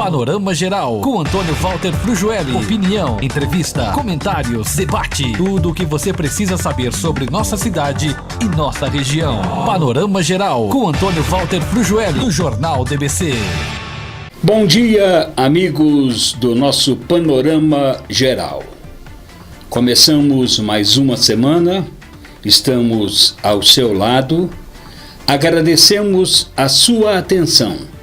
Panorama Geral, com Antônio Walter Frujueli. Opinião, entrevista, comentários, debate. Tudo o que você precisa saber sobre nossa cidade e nossa região. Panorama Geral, com Antônio Walter Frujueli, do Jornal DBC. Bom dia, amigos do nosso Panorama Geral. Começamos mais uma semana, estamos ao seu lado. Agradecemos a sua atenção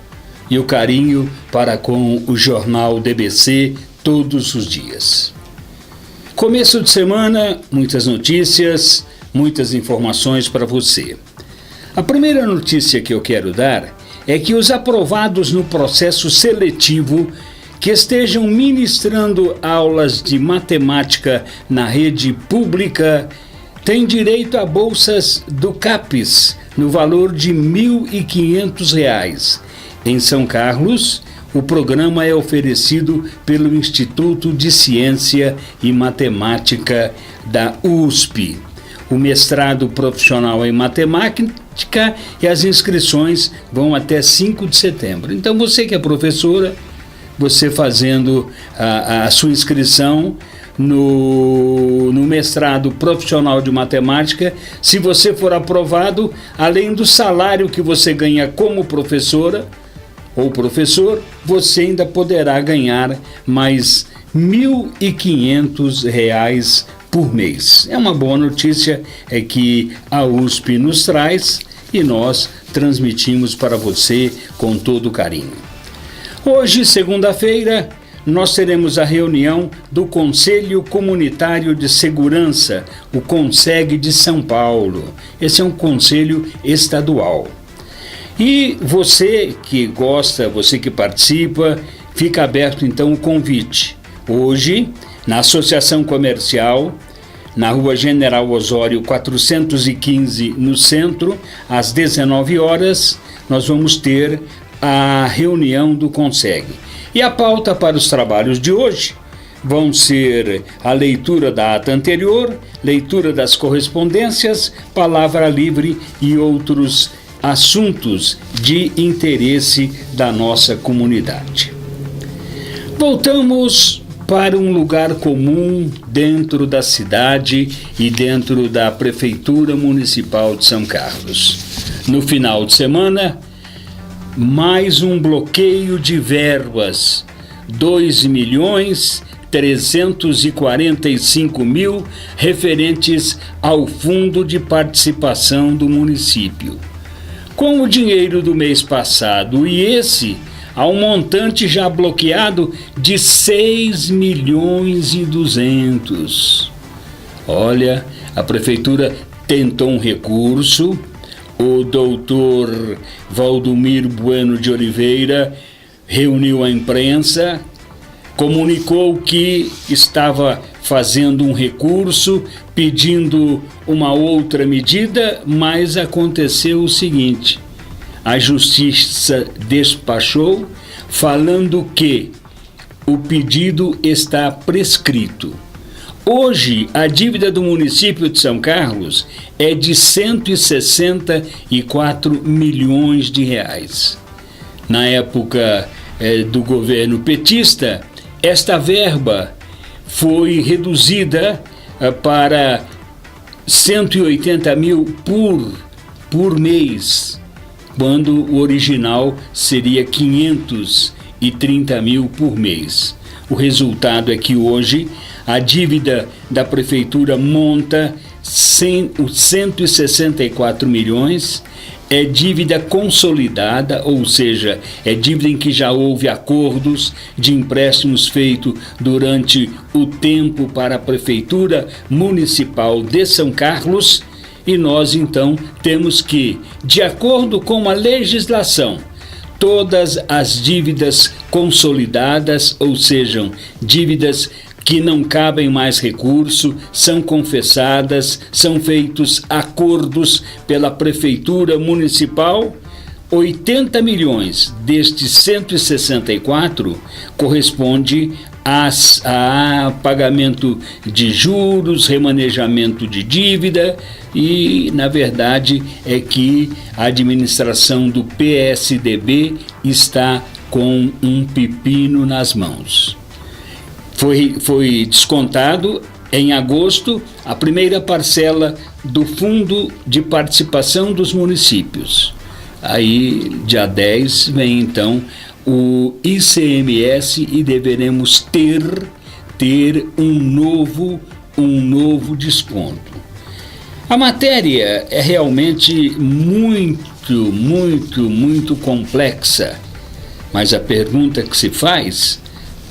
e o carinho para com o Jornal DBC todos os dias. Começo de semana, muitas notícias, muitas informações para você. A primeira notícia que eu quero dar é que os aprovados no processo seletivo que estejam ministrando aulas de matemática na rede pública têm direito a bolsas do CAPES no valor de R$ 1.500. Em São Carlos, o programa é oferecido pelo Instituto de Ciência e Matemática da USP. O mestrado profissional em matemática e as inscrições vão até 5 de setembro. Então, você que é professora, você fazendo a sua inscrição no mestrado profissional de matemática, se você for aprovado, além do salário que você ganha como professora ou professor, você ainda poderá ganhar mais R$ 1.500 por mês. É uma boa notícia, é que a USP nos traz e nós transmitimos para você com todo carinho. Hoje, segunda-feira, nós teremos a reunião do Conselho Comunitário de Segurança, o CONSEG de São Paulo. Esse é um conselho estadual. E você que gosta, você que participa, fica aberto então o convite. Hoje, na Associação Comercial, na Rua General Osório 415, no centro, às 19 horas, nós vamos ter a reunião do CONSEG. E a pauta para os trabalhos de hoje vão ser a leitura da ata anterior, leitura das correspondências, palavra livre e outros assuntos de interesse da nossa comunidade. Voltamos para um lugar comum dentro da cidade e dentro da Prefeitura Municipal de São Carlos. No final de semana, mais um bloqueio de verbas, 2.345.000 referentes ao Fundo de Participação do município. Com o dinheiro do mês passado e esse, há um montante já bloqueado de 6.200.000. Olha, a prefeitura tentou um recurso. O doutor Valdomiro Bueno de Oliveira reuniu a imprensa, comunicou que estava fazendo um recurso, pedindo uma outra medida, mas aconteceu o seguinte: a Justiça despachou, falando que o pedido está prescrito. Hoje, a dívida do município de São Carlos é de R$ 164 milhões. Na época do governo petista, esta verba foi reduzida para 180 mil por mês, quando o original seria 530 mil por mês. O resultado é que hoje a dívida da prefeitura monta 164 milhões, é dívida consolidada, ou seja, é dívida em que já houve acordos de empréstimos feitos durante o tempo para a Prefeitura Municipal de São Carlos, e nós então temos que, de acordo com a legislação, todas as dívidas consolidadas, ou seja, dívidas que não cabem mais recurso, são confessadas, são feitos acordos pela Prefeitura Municipal. 80 milhões destes 164 corresponde a pagamento de juros, remanejamento de dívida e, na verdade, é que a administração do PSDB está com um pepino nas mãos. Foi descontado em agosto a primeira parcela do Fundo de Participação dos Municípios. Aí, dia 10, vem então o ICMS e deveremos ter um novo desconto. A matéria é realmente muito complexa, mas a pergunta que se faz: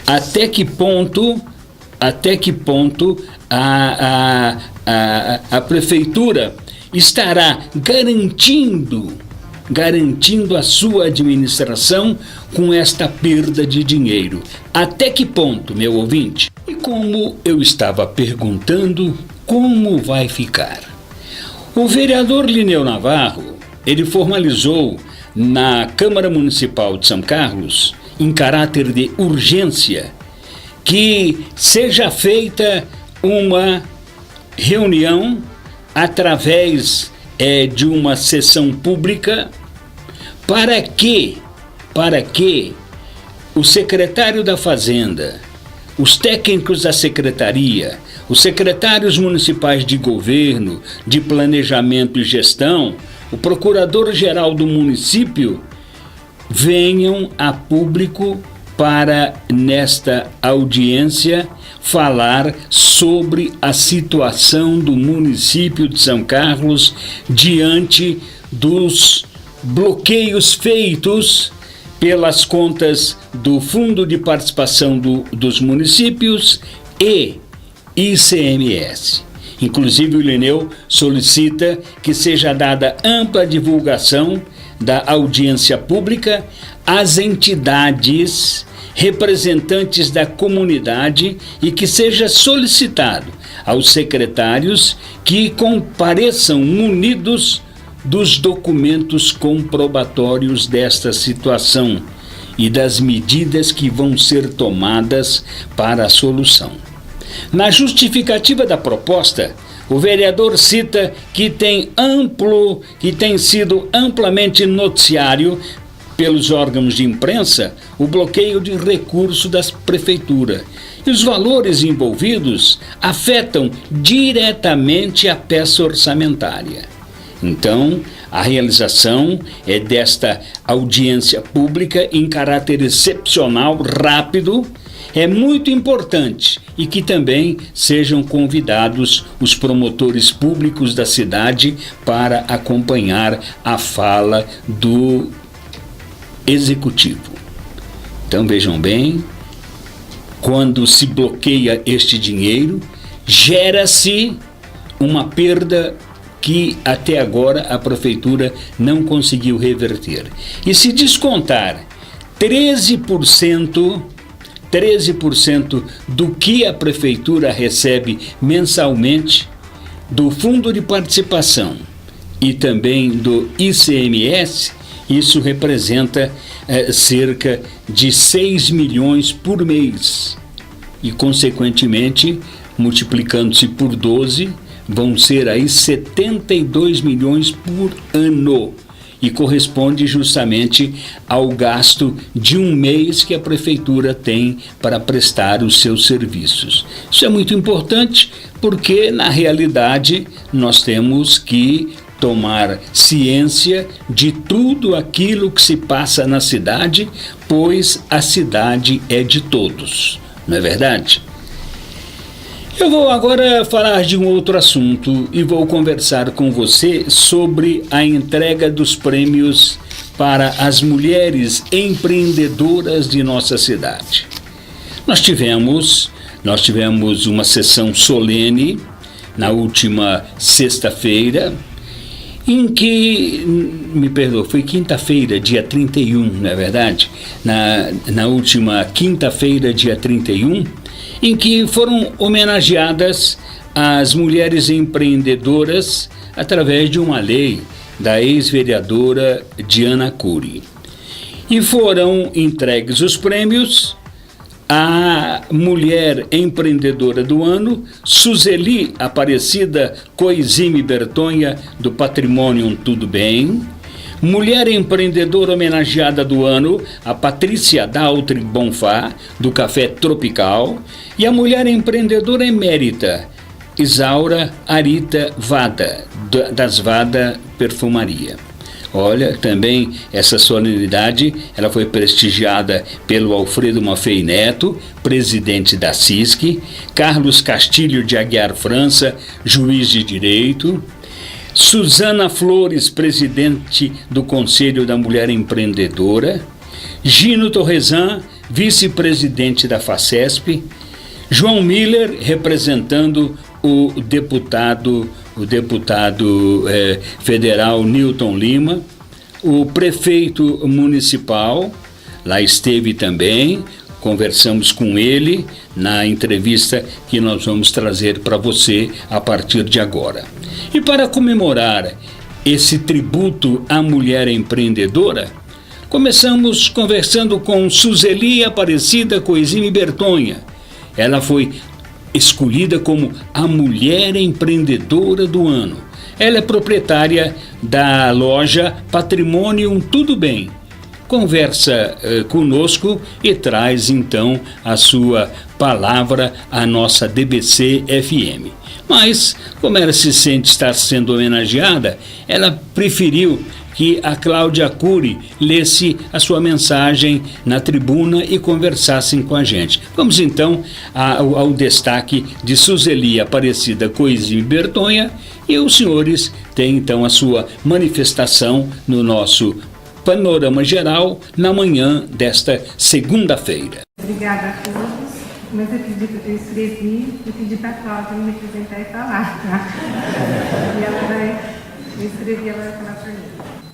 até que ponto a prefeitura estará garantindo a sua administração com esta perda de dinheiro? Até que ponto, meu ouvinte? E como eu estava perguntando, como vai ficar? O vereador Lineu Navarro, ele formalizou na Câmara Municipal de São Carlos, em caráter de urgência, que seja feita uma reunião através de uma sessão pública para que o secretário da Fazenda, os técnicos da secretaria, os secretários municipais de governo, de planejamento e gestão, o procurador-geral do município venham a público para, nesta audiência, falar sobre a situação do município de São Carlos diante dos bloqueios feitos pelas contas do Fundo de Participação dos Municípios e ICMS. Inclusive, o Lineu solicita que seja dada ampla divulgação da audiência pública às entidades representantes da comunidade e que seja solicitado aos secretários que compareçam munidos dos documentos comprobatórios desta situação e das medidas que vão ser tomadas para a solução. Na justificativa da proposta, o vereador cita que tem sido amplamente noticiário pelos órgãos de imprensa o bloqueio de recursos da prefeitura. E os valores envolvidos afetam diretamente a peça orçamentária. Então, a realização desta audiência pública em caráter excepcional, rápido, é muito importante, e que também sejam convidados os promotores públicos da cidade para acompanhar a fala do executivo. Então vejam bem, quando se bloqueia este dinheiro, gera-se uma perda que até agora a prefeitura não conseguiu reverter. E se descontar 13% do que a prefeitura recebe mensalmente do Fundo de Participação e também do ICMS, isso representa cerca de 6 milhões por mês. E, consequentemente, multiplicando-se por 12, vão ser aí 72 milhões por ano. E corresponde justamente ao gasto de um mês que a prefeitura tem para prestar os seus serviços. Isso é muito importante porque, na realidade, nós temos que tomar ciência de tudo aquilo que se passa na cidade, pois a cidade é de todos, não é verdade? Eu vou agora falar de um outro assunto e vou conversar com você sobre a entrega dos prêmios para as mulheres empreendedoras de nossa cidade. Nós tivemos uma sessão solene na última sexta-feira, em que, foi quinta-feira, dia 31, não é verdade? Na última quinta-feira, dia 31, em que foram homenageadas as mulheres empreendedoras através de uma lei da ex-vereadora Diana Cury. E foram entregues os prêmios à mulher empreendedora do ano, Suzeli Aparecida Coizime Bertonha, do Patrimônio Tudo Bem, Mulher empreendedora homenageada do ano, a Patrícia Daltri Bonfá, do Café Tropical, e a mulher empreendedora emérita, Isaura Arita Vada, das Vada Perfumaria. Olha, também essa solenidade, ela foi prestigiada pelo Alfredo Maffei Neto, presidente da CISC, Carlos Castilho de Aguiar França, juiz de direito, Suzana Flores, presidente do Conselho da Mulher Empreendedora, Gino Torresan, vice-presidente da FACESP, João Miller, representando o deputado federal Newton Lima, o prefeito municipal, lá esteve também, conversamos com ele na entrevista que nós vamos trazer para você a partir de agora. E para comemorar esse tributo à mulher empreendedora, começamos conversando com Suzeli Aparecida Coizime Bertonha. Ela foi escolhida como a mulher empreendedora do ano. Ela é proprietária da loja Patrimônio Tudo Bem. Conversa conosco e traz então a sua palavra à nossa DBC FM. Mas, como ela se sente estar sendo homenageada, ela preferiu que a Cláudia Cury lesse a sua mensagem na tribuna e conversassem com a gente. Vamos então ao destaque de Suzeli Aparecida Coizime Bertonha, e os senhores têm então a sua manifestação no nosso Panorama Geral na manhã desta segunda-feira. Obrigada a todos, mas eu escrevi e pedi para a Cláudia me apresentar e falar, tá? Eu escrevi, ela vai falar para mim.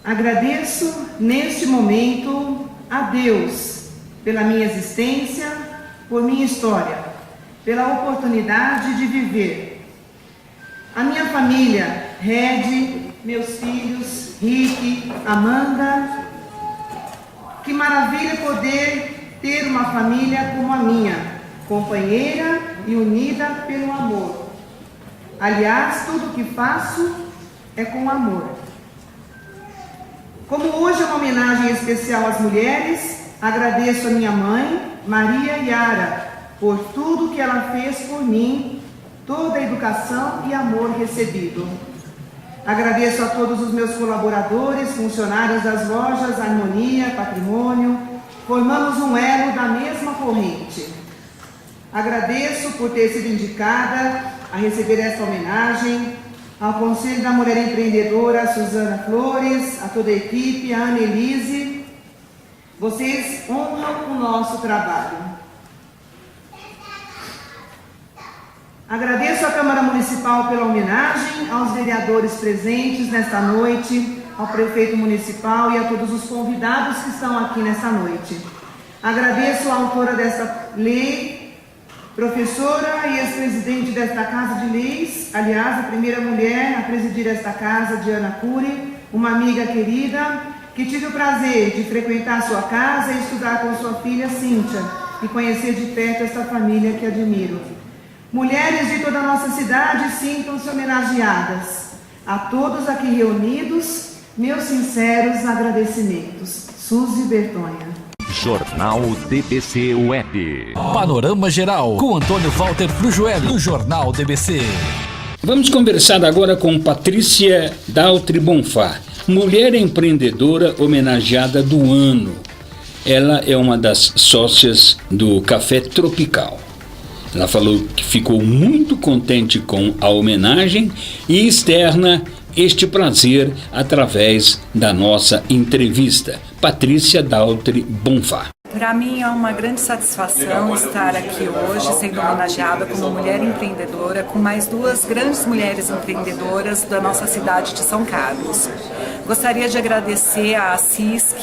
Agradeço neste momento a Deus pela minha existência, por minha história, pela oportunidade de viver. A minha família, Red, meus filhos, Rick, Amanda. Que maravilha poder ter uma família como a minha, companheira e unida pelo amor. Aliás, tudo o que faço é com amor. Como hoje é uma homenagem especial às mulheres, agradeço a minha mãe, Maria Yara, por tudo que ela fez por mim, toda a educação e amor recebido. Agradeço a todos os meus colaboradores, funcionários das lojas Harmonia, Patrimônio, formamos um elo da mesma corrente. Agradeço por ter sido indicada a receber esta homenagem, ao Conselho da Mulher Empreendedora, a Suzana Flores, a toda a equipe, a Ana Elise. Vocês honram o nosso trabalho. Agradeço à Câmara Municipal pela homenagem, aos vereadores presentes nesta noite, ao prefeito municipal e a todos os convidados que estão aqui nesta noite. Agradeço à autora desta lei, professora e ex-presidente desta Casa de Leis, aliás, a primeira mulher a presidir esta casa, Diana Cury, uma amiga querida, que tive o prazer de frequentar sua casa e estudar com sua filha Cíntia, e conhecer de perto esta família que admiro. Mulheres de toda a nossa cidade sintam-se homenageadas. A todos aqui reunidos, meus sinceros agradecimentos. Suzy Bertonha. Jornal DBC Web. Panorama Geral, com Antônio Walter Frujoelli, do Jornal DBC. Vamos conversar agora com Patrícia Daltri Bonfá, mulher empreendedora homenageada do ano. Ela é uma das sócias do Café Tropical. Ela falou que ficou muito contente com a homenagem e externa este prazer através da nossa entrevista. Patrícia Daltri Bonfá. Para mim é uma grande satisfação estar aqui hoje sendo homenageada como mulher empreendedora com mais duas grandes mulheres empreendedoras da nossa cidade de São Carlos. Gostaria de agradecer à CISC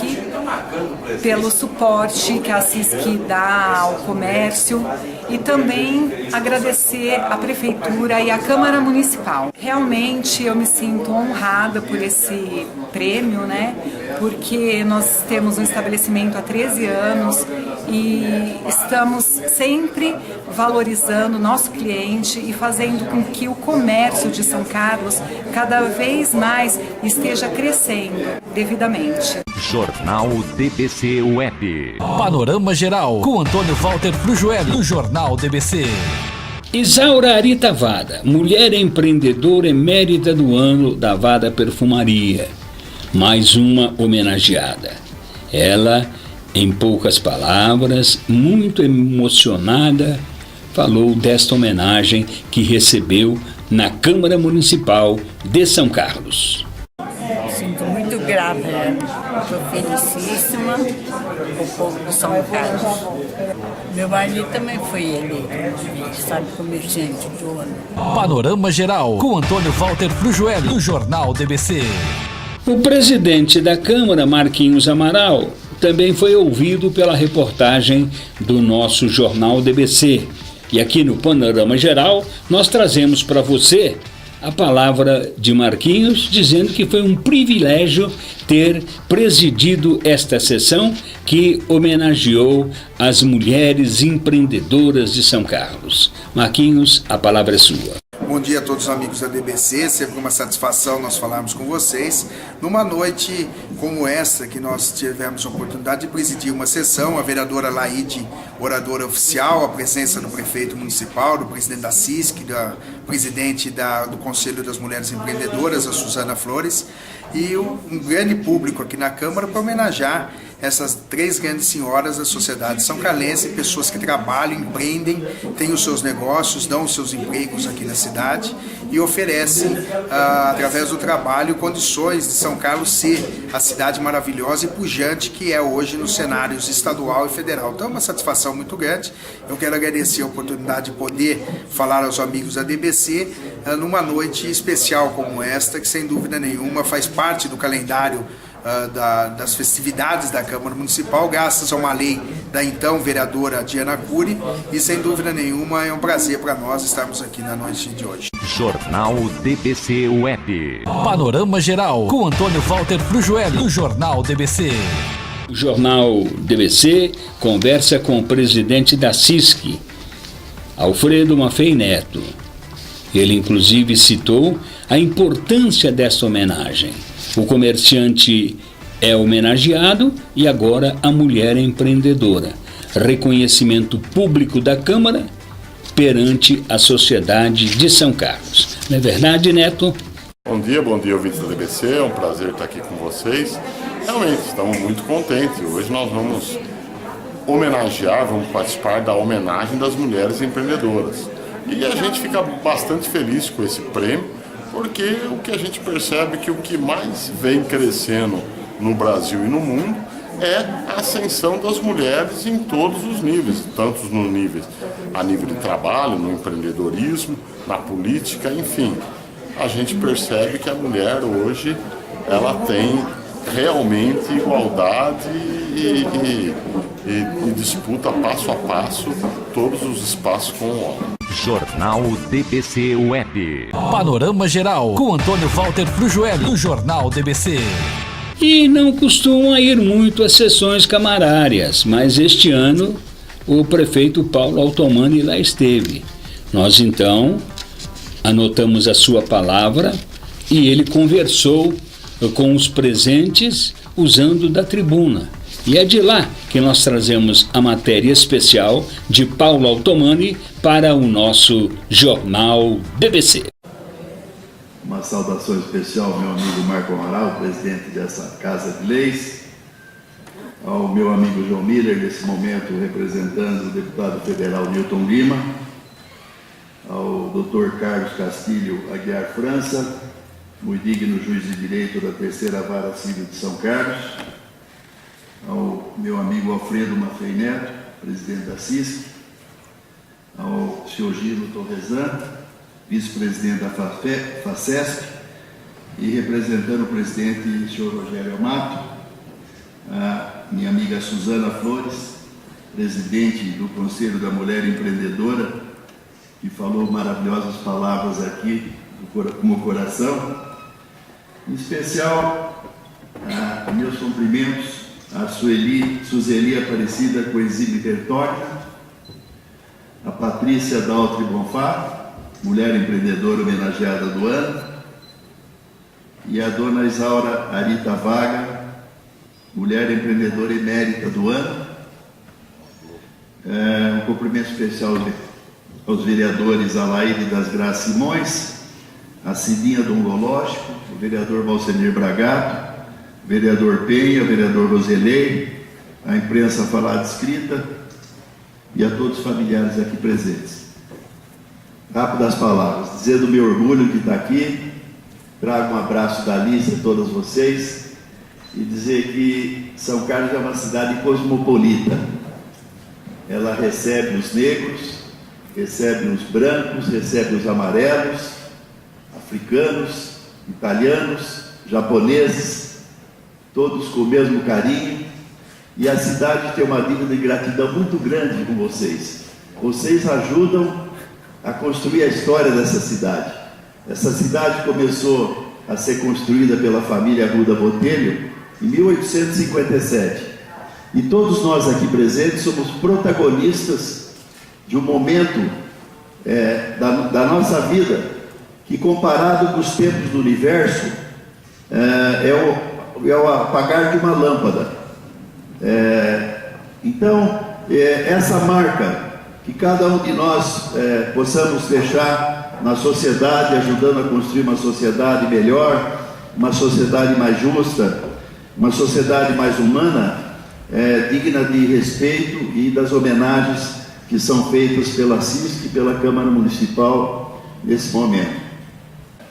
pelo suporte que a CISC dá ao comércio e também agradecer à Prefeitura e à Câmara Municipal. Realmente eu me sinto honrada por esse prêmio, né? Porque nós temos um estabelecimento há 13 anos e estamos sempre valorizando o nosso cliente e fazendo com que o comércio de São Carlos cada vez mais esteja crescendo devidamente. Jornal DBC Web. Panorama Geral, com Antônio Walter Frujoelli, do Jornal DBC. Isaura Arita Vada, mulher empreendedora emérita do ano da Vada Perfumaria. Mais uma homenageada. Ela, em poucas palavras, muito emocionada, falou desta homenagem que recebeu na Câmara Municipal de São Carlos. Sinto muito grata, estou felicíssima com o povo de São Carlos. Meu marido também foi eleito, sabe, comerciante do ano. Panorama Geral, com Antônio Walter Frujoelli, do Jornal DBC. O presidente da Câmara, Marquinhos Amaral, também foi ouvido pela reportagem do nosso Jornal DBC. E aqui no Panorama Geral, nós trazemos para você a palavra de Marquinhos, dizendo que foi um privilégio ter presidido esta sessão que homenageou as mulheres empreendedoras de São Carlos. Marquinhos, a palavra é sua. Bom dia a todos os amigos da DBC, sempre uma satisfação nós falarmos com vocês. Numa noite como essa, que nós tivemos a oportunidade de presidir uma sessão, a vereadora Laide, oradora oficial, a presença do prefeito municipal, do presidente da CISC, da presidente do Conselho das Mulheres Empreendedoras, a Suzana Flores, e um grande público aqui na Câmara para homenagear essas três grandes senhoras da sociedade são carlense, pessoas que trabalham, empreendem, têm os seus negócios, dão os seus empregos aqui na cidade e oferecem, através do trabalho, condições de São Carlos ser a cidade maravilhosa e pujante que é hoje nos cenários estadual e federal. Então é uma satisfação muito grande. Eu quero agradecer a oportunidade de poder falar aos amigos da DBC numa noite especial como esta, que sem dúvida nenhuma faz parte do calendário das festividades da Câmara Municipal, graças a uma lei da então vereadora Diana Cury, e sem dúvida nenhuma é um prazer para nós estarmos aqui na noite de hoje. Jornal DBC Web. Panorama Geral, com Antônio Walter Frujoelli, do Jornal DBC. O Jornal DBC conversa com o presidente da CISC, Alfredo Maffei Neto. Ele inclusive citou a importância desta homenagem. O comerciante é homenageado e agora a mulher empreendedora. Reconhecimento público da Câmara perante a sociedade de São Carlos. Não é verdade, Neto? Bom dia, ouvintes da DBC. É um prazer estar aqui com vocês. Realmente, estamos muito contentes. Hoje nós vamos vamos participar da homenagem das mulheres empreendedoras. E a gente fica bastante feliz com esse prêmio, porque o que a gente percebe é que o que mais vem crescendo no Brasil e no mundo é a ascensão das mulheres em todos os níveis, tanto no a nível de trabalho, no empreendedorismo, na política, enfim. A gente percebe que a mulher hoje ela tem realmente igualdade e disputa passo a passo todos os espaços com o homem. Jornal DBC Web. Panorama Geral, com Antônio Walter Frujoelli, do Jornal DBC. E não costuma ir muito às sessões camarárias, mas este ano o prefeito Paulo Altomani lá esteve. Nós então anotamos a sua palavra e ele conversou com os presentes usando da tribuna. E é de lá que nós trazemos a matéria especial de Paulo Altomani para o nosso Jornal DBC. Uma saudação especial ao meu amigo Marco Amaral, presidente dessa Casa de Leis, ao meu amigo João Miller, nesse momento representando o deputado federal Newton Lima, ao Dr. Carlos Castilho Aguiar França, muito digno juiz de direito da Terceira Vara Civil de São Carlos, ao meu amigo Alfredo Maffei Neto, presidente da CISC, ao senhor Gino Torresan, vice-presidente da FACESP, e representando o presidente, o senhor Rogério Amato, a minha amiga Suzana Flores, presidente do Conselho da Mulher Empreendedora, que falou maravilhosas palavras aqui, com o coração. Em especial, meus cumprimentos a Suzeli Aparecida Coesime Bertogna, a Patrícia Daltri Bonfá, mulher empreendedora homenageada do ano, e a dona Isaura Arita Vaga, mulher empreendedora emérita do ano. Um cumprimento especial aos vereadores Alaide das Graças Simões, a Cidinha Dongológico, o vereador Valcenir Bragato, o vereador Penha, o vereador Roselei, a imprensa falada escrita e a todos os familiares aqui presentes. Rápidas palavras, dizer do meu orgulho de estar aqui, trago um abraço da Alice a todos vocês e dizer que São Carlos é uma cidade cosmopolita. Ela recebe os negros, recebe os brancos, recebe os amarelos, africanos, italianos, japoneses, todos com o mesmo carinho, e a cidade tem uma dívida de gratidão muito grande com vocês. Vocês ajudam a construir a história dessa cidade. Essa cidade começou a ser construída pela família Arruda Botelho em 1857. E todos nós aqui presentes somos protagonistas de um momento da nossa vida que, comparado com os tempos do universo, é o apagar de uma lâmpada. Então, essa marca que cada um de nós possamos deixar na sociedade, ajudando a construir uma sociedade melhor, uma sociedade mais justa, uma sociedade mais humana, digna de respeito e das homenagens que são feitas pela CISC e pela Câmara Municipal nesse momento.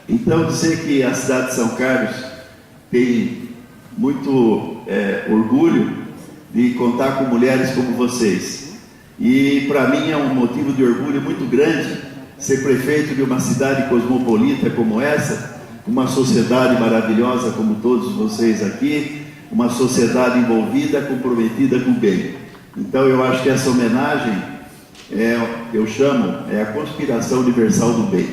Então, dizer que a cidade de São Carlos tem muito orgulho de contar com mulheres como vocês. E para mim é um motivo de orgulho muito grande ser prefeito de uma cidade cosmopolita como essa, uma sociedade maravilhosa como todos vocês aqui, uma sociedade envolvida, comprometida com o bem. Então eu acho que essa homenagem, eu chamo, a conspiração universal do bem,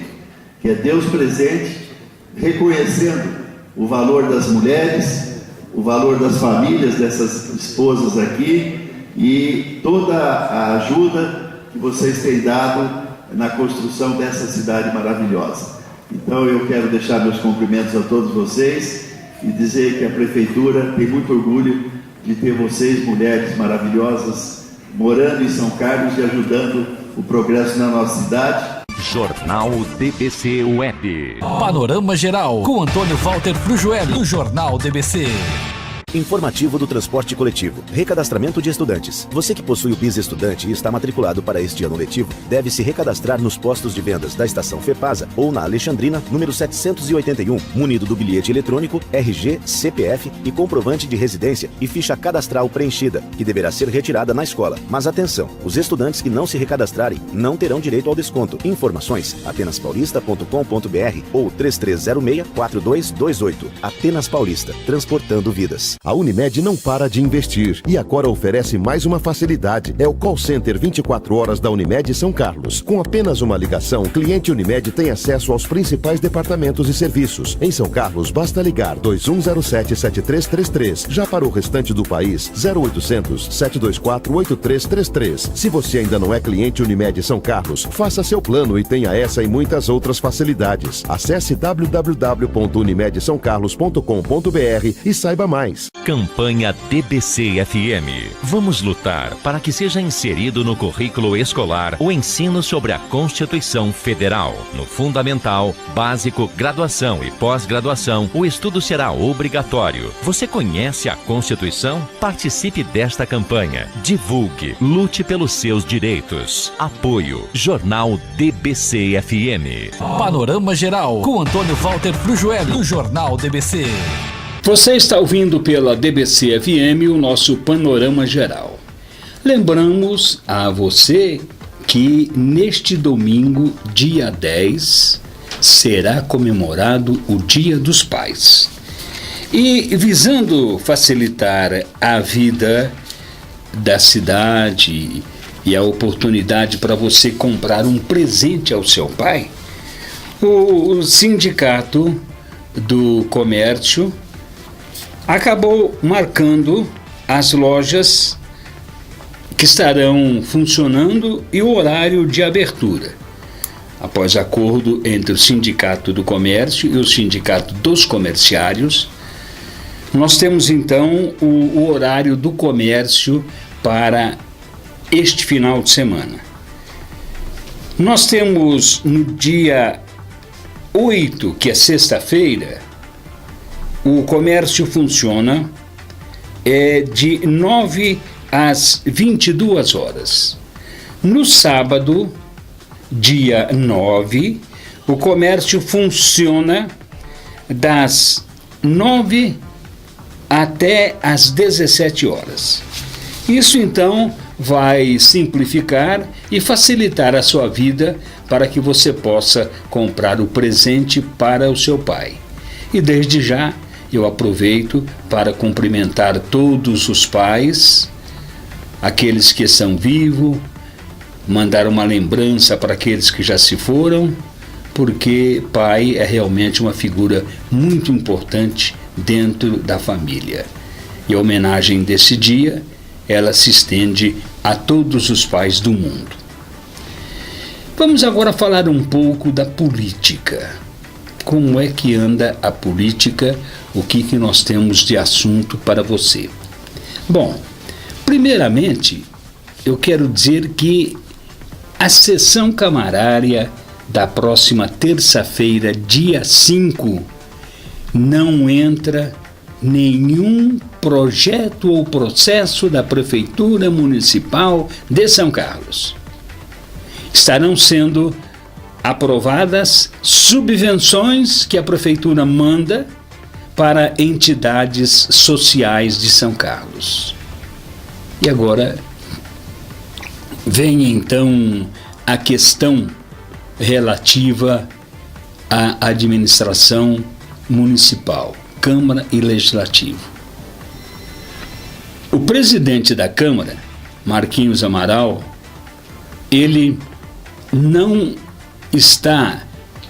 que é Deus presente, reconhecendo o valor das mulheres, o valor das famílias dessas esposas aqui e toda a ajuda que vocês têm dado na construção dessa cidade maravilhosa. Então eu quero deixar meus cumprimentos a todos vocês e dizer que a Prefeitura tem muito orgulho de ter vocês, mulheres maravilhosas, morando em São Carlos e ajudando o progresso na nossa cidade. Jornal DBC Web. Panorama Geral, com Antônio Walter Frujueli, do Jornal DBC. Informativo do transporte coletivo. Recadastramento de estudantes. Você que possui o PIS estudante e está matriculado para este ano letivo, deve se recadastrar nos postos de vendas da Estação FEPASA ou na Alexandrina, número 781, munido do bilhete eletrônico, RG, CPF e comprovante de residência e ficha cadastral preenchida, que deverá ser retirada na escola. Mas atenção, os estudantes que não se recadastrarem não terão direito ao desconto. Informações, atenaspaulista.com.br ou 3306-4228. Atenas Paulista, transportando vidas. A Unimed não para de investir e agora oferece mais uma facilidade. É o call center 24 horas da Unimed São Carlos. Com apenas uma ligação, o cliente Unimed tem acesso aos principais departamentos e serviços. Em São Carlos, basta ligar 2107-7333. Já para o restante do país, 0800-724-8333. Se você ainda não é cliente Unimed São Carlos, faça seu plano e tenha essa e muitas outras facilidades. Acesse www.unimedsaocarlos.com.br e saiba mais. Campanha DBC-FM. Vamos lutar para que seja inserido no currículo escolar o ensino sobre a Constituição Federal. No fundamental, básico, graduação e pós-graduação, o estudo será obrigatório. Você conhece a Constituição? Participe desta campanha. Divulgue. Lute pelos seus direitos. Apoio. Jornal DBC-FM. Panorama Geral, com Antônio Walter Frujueli, do Jornal DBC. Você está ouvindo pela DBC FM o nosso Panorama Geral. Lembramos a você que neste domingo, dia 10, será comemorado o Dia dos Pais. E visando facilitar a vida da cidade e a oportunidade para você comprar um presente ao seu pai, o Sindicato do Comércio acabou marcando as lojas que estarão funcionando e o horário de abertura. Após acordo entre o Sindicato do Comércio e o Sindicato dos Comerciários, nós temos então o horário do comércio para este final de semana. Nós temos no dia 8, que é sexta-feira, o comércio funciona de 9 às 22 horas. No sábado, dia 9, o comércio funciona das 9 até às 17 horas. Isso então vai simplificar e facilitar a sua vida para que você possa comprar o presente para o seu pai. E desde já eu aproveito para cumprimentar todos os pais, aqueles que são vivos, mandar uma lembrança para aqueles que já se foram, porque pai é realmente uma figura muito importante dentro da família. E a homenagem desse dia, ela se estende a todos os pais do mundo. Vamos agora falar um pouco da política. Como é que anda a política? O que nós temos de assunto para você? Bom, primeiramente, eu quero dizer que a sessão camarária da próxima terça-feira, dia 5, não entra nenhum projeto ou processo da Prefeitura Municipal de São Carlos. Estarão sendo aprovadas subvenções que a Prefeitura manda para entidades sociais de São Carlos. E agora vem então a questão relativa à administração municipal, Câmara e Legislativo. O presidente da Câmara, Marquinhos Amaral, ele não está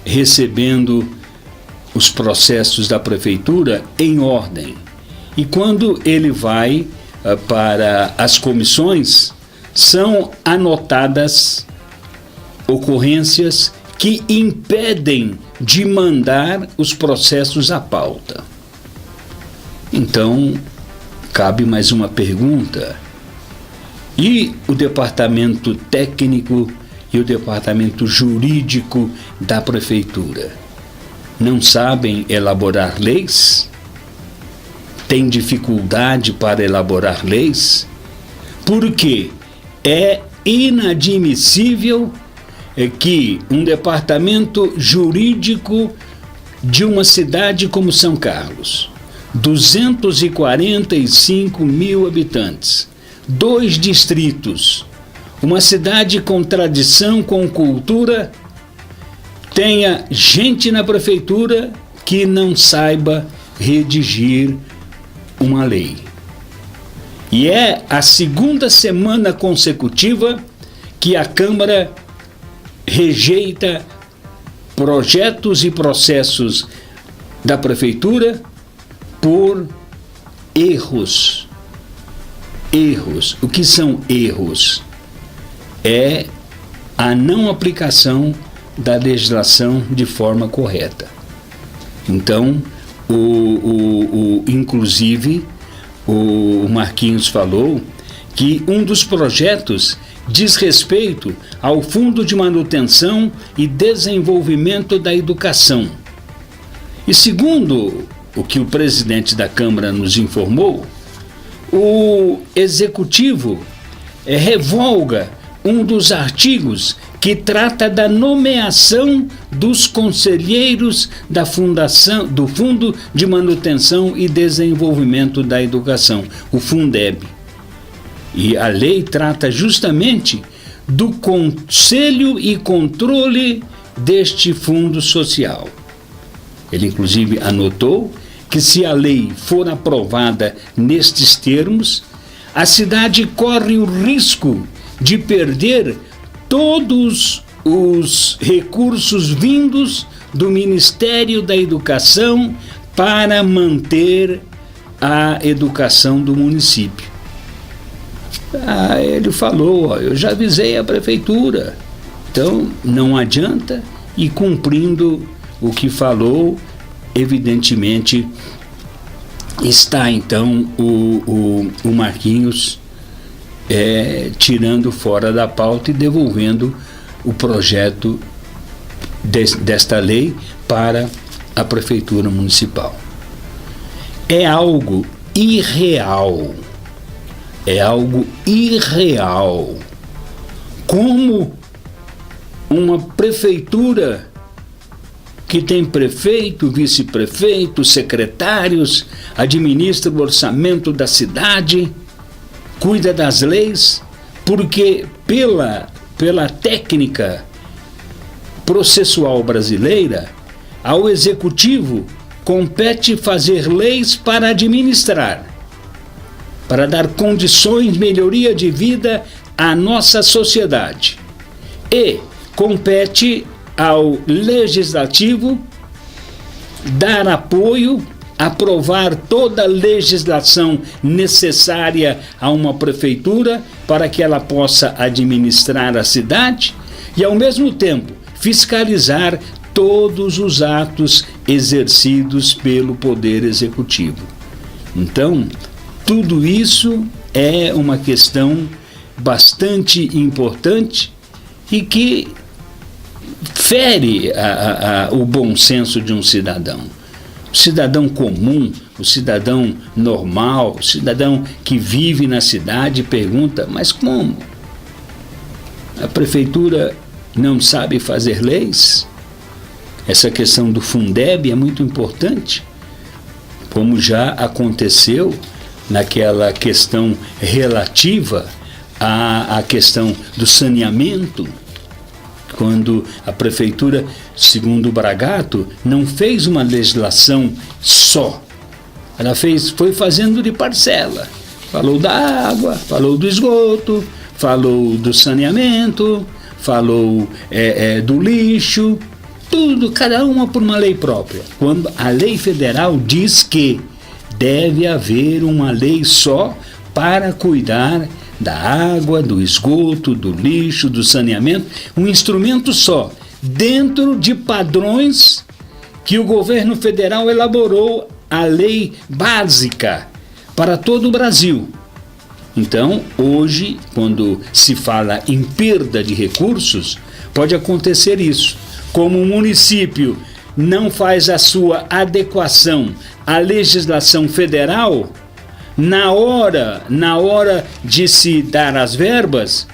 recebendo os processos da prefeitura em ordem. E quando ele vai para as comissões, são anotadas ocorrências que impedem de mandar os processos à pauta. Então, cabe mais uma pergunta. E o departamento técnico e o departamento jurídico da prefeitura não sabem elaborar leis? Têm dificuldade para elaborar leis? Porque é inadmissível que um departamento jurídico de uma cidade como São Carlos, 245 mil habitantes, 2 distritos, uma cidade com tradição, com cultura, tenha gente na prefeitura que não saiba redigir uma lei. E é a segunda semana consecutiva que a Câmara rejeita projetos e processos da prefeitura por erros. Erros. O que são erros? É a não aplicação da legislação de forma correta. Então, inclusive, o Marquinhos falou que um dos projetos diz respeito ao Fundo de Manutenção e Desenvolvimento da Educação. E segundo o que o presidente da Câmara nos informou, o Executivo revoga um dos artigos que trata da nomeação dos conselheiros da fundação, do Fundo de Manutenção e Desenvolvimento da Educação, o Fundeb. E a lei trata justamente do conselho e controle deste fundo social. Ele inclusive anotou que se a lei for aprovada nestes termos, a cidade corre o risco de perder todos os recursos vindos do Ministério da Educação para manter à educação do município. Ele falou, eu já avisei a prefeitura, então não adianta, e cumprindo o que falou, evidentemente está então o Marquinhos tirando fora da pauta e devolvendo o projeto desta lei para a prefeitura municipal. É algo irreal. É algo irreal. Como uma prefeitura que tem prefeito, vice-prefeito, secretários, administra o orçamento da cidade, cuida das leis, porque pela técnica processual brasileira, ao executivo compete fazer leis para administrar, para dar condições, melhoria de vida à nossa sociedade. E compete ao legislativo dar apoio, aprovar toda a legislação necessária a uma prefeitura para que ela possa administrar a cidade e, ao mesmo tempo, fiscalizar todos os atos exercidos pelo Poder Executivo. Então, tudo isso é uma questão bastante importante e que fere o bom senso de um cidadão. O cidadão comum, o cidadão normal, o cidadão que vive na cidade pergunta, mas como? A prefeitura não sabe fazer leis? Essa questão do Fundeb é muito importante, como já aconteceu naquela questão relativa à questão do saneamento, quando a prefeitura, segundo o Bragato, não fez uma legislação só. Ela foi fazendo de parcela. Falou da água, falou do esgoto, falou do saneamento, falou do lixo, tudo, cada uma por uma lei própria. Quando a lei federal diz que deve haver uma lei só para cuidar da água, do esgoto, do lixo, do saneamento, um instrumento só, dentro de padrões que o governo federal elaborou, a lei básica para todo o Brasil. Então, hoje, quando se fala em perda de recursos, pode acontecer isso. Como o município não faz a sua adequação à legislação federal, na hora de se dar as verbas,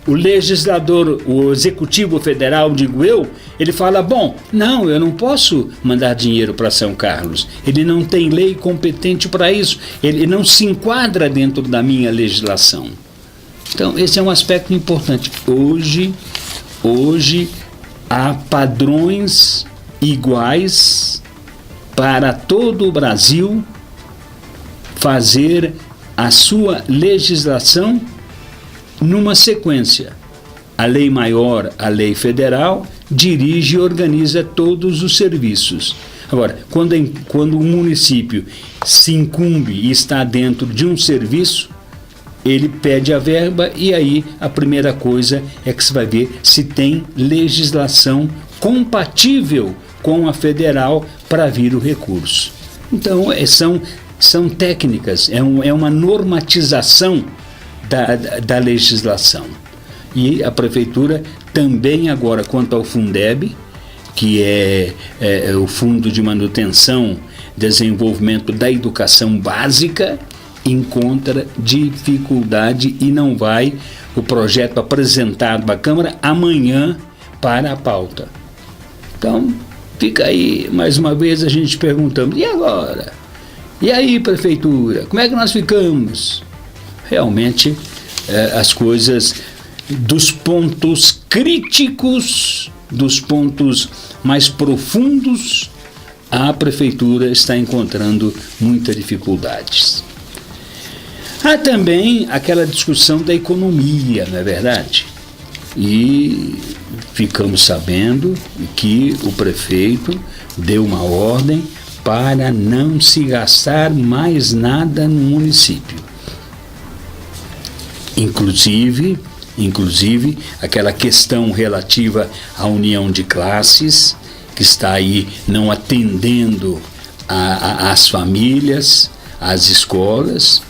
o legislador, o executivo federal, digo eu, ele fala, bom, não, eu não posso mandar dinheiro para São Carlos, ele não tem lei competente para isso, ele não se enquadra dentro da minha legislação. Então, esse é um aspecto importante. Hoje há padrões iguais para todo o Brasil fazer a sua legislação numa sequência. A lei maior, a lei federal, dirige e organiza todos os serviços. Agora, quando o município se incumbe e está dentro de um serviço, ele pede a verba e aí a primeira coisa é que se vai ver se tem legislação compatível com a federal para vir o recurso. Então, são técnicas, é uma normatização da legislação. E a prefeitura também agora, quanto ao Fundeb, que é o Fundo de Manutenção e Desenvolvimento da Educação Básica, encontra dificuldade e não vai o projeto apresentado à Câmara amanhã para a pauta. Então, fica aí, mais uma vez a gente perguntando, e agora? E aí, prefeitura, como é que nós ficamos? Realmente, as coisas dos pontos críticos, dos pontos mais profundos, a prefeitura está encontrando muitas dificuldades. Há também aquela discussão da economia, não é verdade? E ficamos sabendo que o prefeito deu uma ordem para não se gastar mais nada no município. Inclusive aquela questão relativa à união de classes, que está aí não atendendo às famílias, às escolas,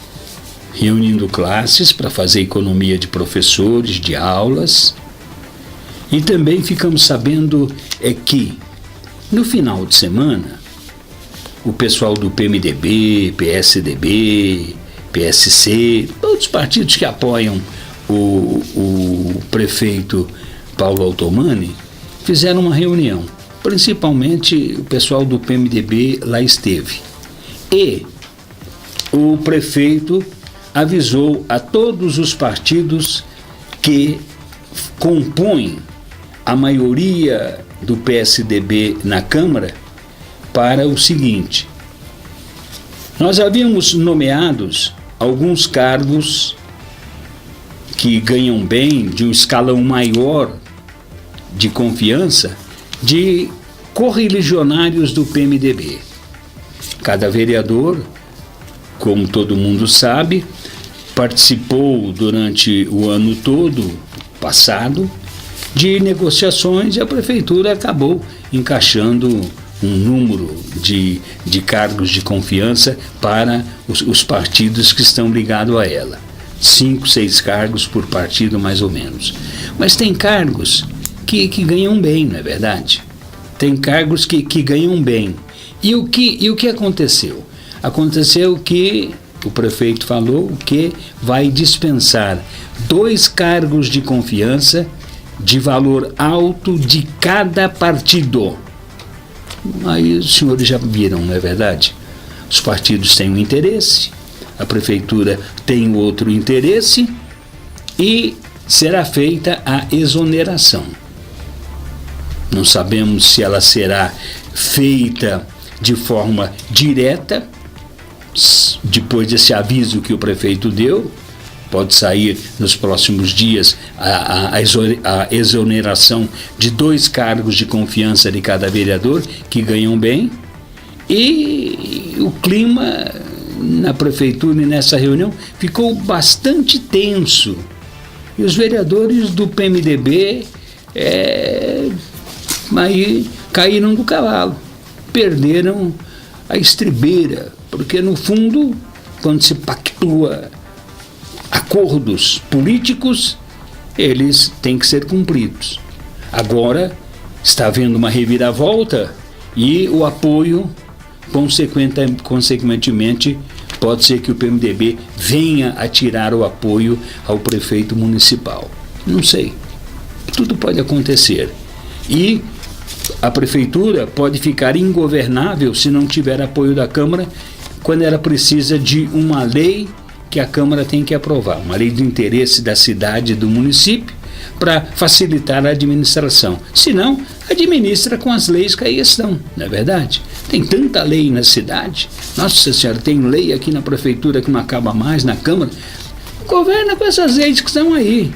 reunindo classes para fazer economia de professores, de aulas. E também ficamos sabendo que, no final de semana, o pessoal do PMDB, PSDB, PSC, todos os partidos que apoiam o prefeito Paulo Altomani, fizeram uma reunião. Principalmente o pessoal do PMDB lá esteve. E o prefeito avisou a todos os partidos que compõem a maioria do PSDB na Câmara para o seguinte: nós havíamos nomeados alguns cargos que ganham bem, de um escalão maior de confiança, de correligionários do PMDB. Cada vereador, como todo mundo sabe, participou durante o ano todo passado de negociações, e a prefeitura acabou encaixando um número de cargos de confiança para os partidos que estão ligados a ela. 5, 6 cargos por partido, mais ou menos. Mas tem cargos que ganham bem, não é verdade? Tem cargos que ganham bem. E o que aconteceu? Aconteceu que o prefeito falou que vai dispensar 2 cargos de confiança de valor alto de cada partido. Aí os senhores já viram, não é verdade? Os partidos têm um interesse, a prefeitura tem outro interesse, e será feita a exoneração. Não sabemos se ela será feita de forma direta, depois desse aviso que o prefeito deu. Pode sair nos próximos dias a exoneração de 2 cargos de confiança de cada vereador que ganham bem. E o clima na prefeitura e nessa reunião ficou bastante tenso. E os vereadores do PMDB aí caíram do cavalo, perderam a estribeira, porque no fundo, quando se pactua acordos políticos, eles têm que ser cumpridos. Agora está havendo uma reviravolta e o apoio, consequentemente, pode ser que o PMDB venha a tirar o apoio ao prefeito municipal. Não sei. Tudo pode acontecer. E a prefeitura pode ficar ingovernável se não tiver apoio da Câmara, quando ela precisa de uma lei que a Câmara tem que aprovar, uma lei de interesse da cidade e do município, para facilitar a administração. Se não, administra com as leis que aí estão, não é verdade? Tem tanta lei na cidade. Nossa Senhora, tem lei aqui na prefeitura que não acaba mais, na Câmara. Governa com essas leis que estão aí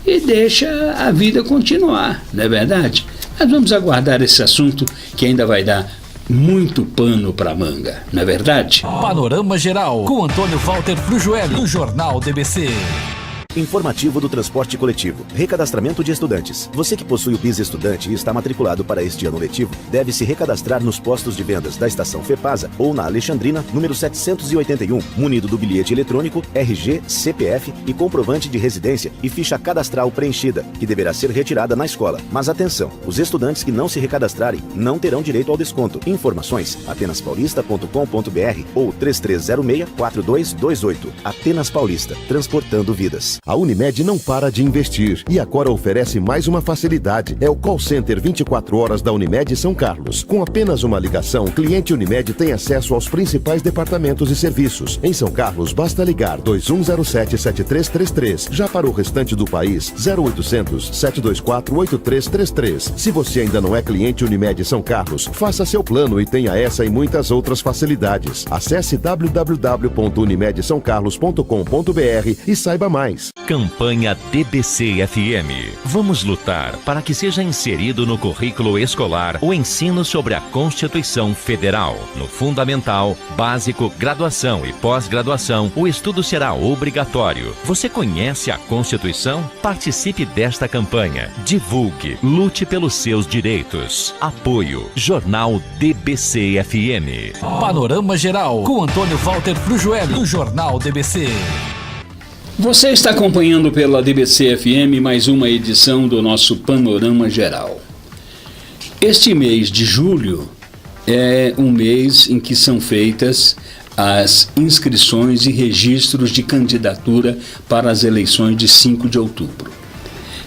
e deixa a vida continuar, não é verdade? Mas vamos aguardar esse assunto, que ainda vai dar muito pano para manga, não é verdade? Panorama Geral, com Antônio Walter Frujoelli, do Jornal DBC. Informativo do transporte coletivo. Recadastramento de estudantes. Você que possui o BIS estudante e está matriculado para este ano letivo, deve se recadastrar nos postos de vendas da estação FEPASA ou na Alexandrina, número 781, munido do bilhete eletrônico, RG, CPF e comprovante de residência e ficha cadastral preenchida, que deverá ser retirada na escola. Mas atenção, os estudantes que não se recadastrarem não terão direito ao desconto. Informações: atenaspaulista.com.br ou 3306-4228. Atenas Paulista, transportando vidas. A Unimed não para de investir e agora oferece mais uma facilidade. É o call center 24 horas da Unimed São Carlos. Com apenas uma ligação, o cliente Unimed tem acesso aos principais departamentos e serviços. Em São Carlos, basta ligar 2107-7333. Já para o restante do país, 0800-724-8333. Se você ainda não é cliente Unimed São Carlos, faça seu plano e tenha essa e muitas outras facilidades. Acesse www.unimedsaocarlos.com.br e saiba mais. mais. Campanha DBC-FM. Vamos lutar para que seja inserido no currículo escolar o ensino sobre a Constituição Federal. No Fundamental, Básico, Graduação e Pós-Graduação, o estudo será obrigatório. Você conhece a Constituição? Participe desta campanha. Divulgue. Lute pelos seus direitos. Apoio. Jornal DBC-FM. Panorama Geral, com Antônio Walter Frujueli, do Jornal DBC. Você está acompanhando pela DBC-FM mais uma edição do nosso Panorama Geral. Este mês de julho é um mês em que são feitas as inscrições e registros de candidatura para as eleições de 5 de outubro.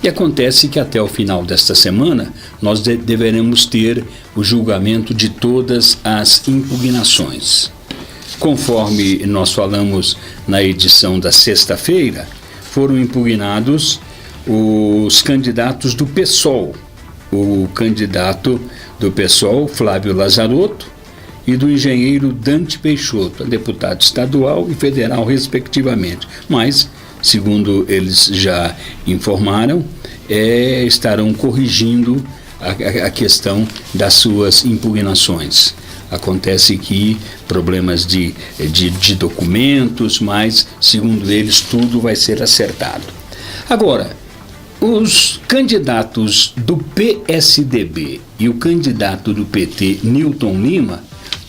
E acontece que até o final desta semana nós deveremos ter o julgamento de todas as impugnações. Conforme nós falamos na edição da sexta-feira, foram impugnados os candidatos do PSOL, o candidato do PSOL, Flávio Lazarotto, e do engenheiro Dante Peixoto, deputado estadual e federal, respectivamente. Mas, segundo eles já informaram, estarão corrigindo a questão das suas impugnações. Acontece que problemas de documentos, mas, segundo eles, tudo vai ser acertado. Agora, os candidatos do PSDB e o candidato do PT, Newton Lima,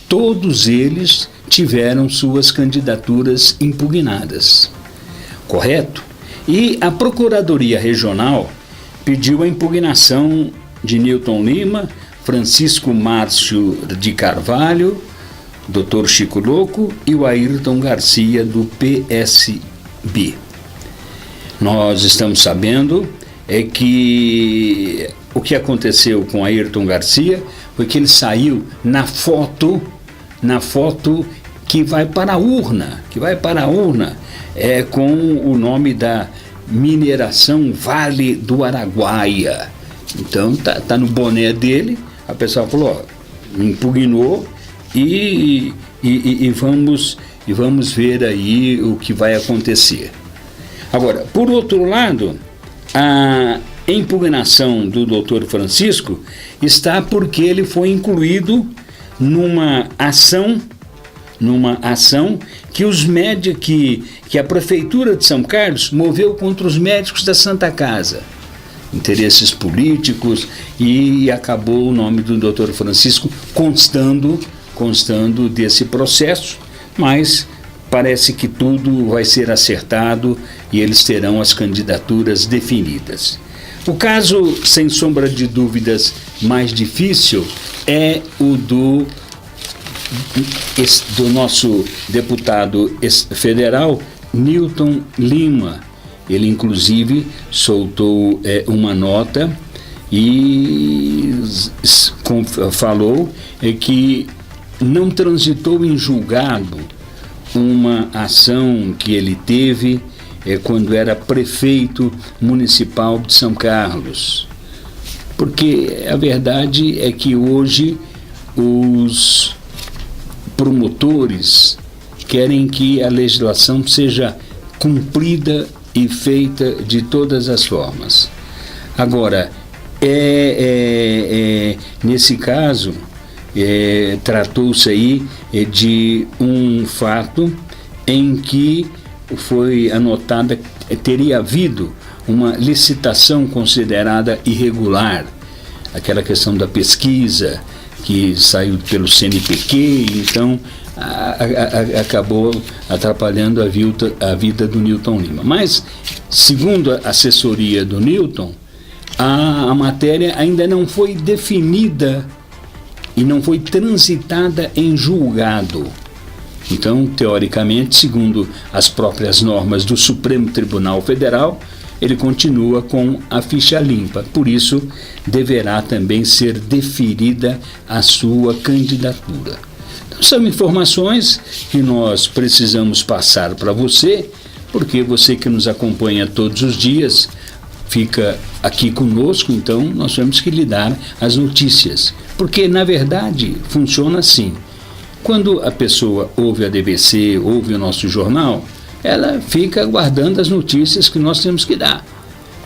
todos eles tiveram suas candidaturas impugnadas. Correto? E a Procuradoria Regional pediu a impugnação de Newton Lima, Francisco Márcio de Carvalho, Dr. Chico Louco e o Ayrton Garcia, do PSB. Nós estamos sabendo que o que aconteceu com Ayrton Garcia foi que ele saiu na foto que vai para a urna, com o nome da mineração Vale do Araguaia. Então tá no boné dele. A pessoa falou, impugnou e vamos ver aí o que vai acontecer. Agora, por outro lado, a impugnação do Dr. Francisco está porque ele foi incluído numa ação que os médicos, que a Prefeitura de São Carlos moveu contra os médicos da Santa Casa. Interesses políticos, e acabou o nome do Dr. Francisco constando desse processo, mas parece que tudo vai ser acertado e eles terão as candidaturas definidas. O caso, sem sombra de dúvidas, mais difícil é o do nosso deputado federal, Newton Lima. Ele, inclusive, soltou uma nota e falou que não transitou em julgado uma ação que ele teve quando era prefeito municipal de São Carlos. Porque a verdade é que hoje os promotores querem que a legislação seja cumprida e feita de todas as formas. Agora, nesse caso, tratou-se aí de um fato em que foi anotada, teria havido uma licitação considerada irregular, aquela questão da pesquisa que saiu pelo CNPq, então acabou atrapalhando a vida do Newton Lima. Mas, segundo a assessoria do Newton, a matéria ainda não foi definida e não foi transitada em julgado. Então, teoricamente, segundo as próprias normas do Supremo Tribunal Federal, ele continua com a ficha limpa. Por isso, deverá também ser deferida a sua candidatura. Então, são informações que nós precisamos passar para você, porque você que nos acompanha todos os dias fica aqui conosco, então nós temos que lhe dar as notícias. Porque, na verdade, funciona assim. Quando a pessoa ouve a DBC, ouve o nosso jornal, ela fica aguardando as notícias que nós temos que dar.